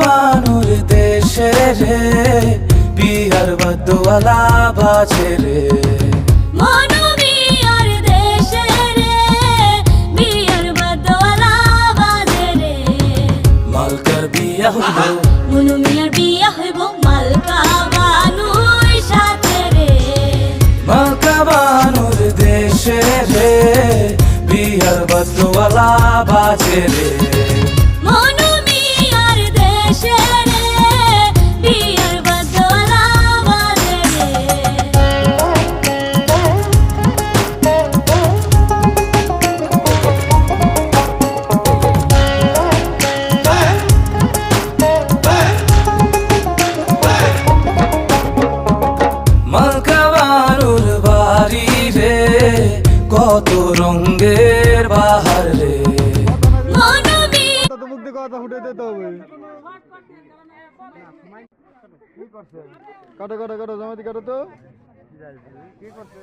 বানুর দেশে রে বিহার বদওয়ালা বাজে রে মনু মিয়ার দেশে রে বিয়ার বদওয়ালা বাজে রে মালকার বিয়া হইল মনু মিয়ার বিয়া হইব মালকা বানুর সাথে রে মালকা বানুর দেশে রে বিহার বদওয়ালা বাজে রে মনু মিয়ার দেশে রে বিয়ার বদওয়ালা বাজে রে মালকা বানুর বাড়ি রে কত রঙের বাহার রে মনু মিয়া তো মুখ দিয়ে কথা ফুটে দিতে হবে কাটো কাটো কাটো জামাতি কাটো তো কি করছে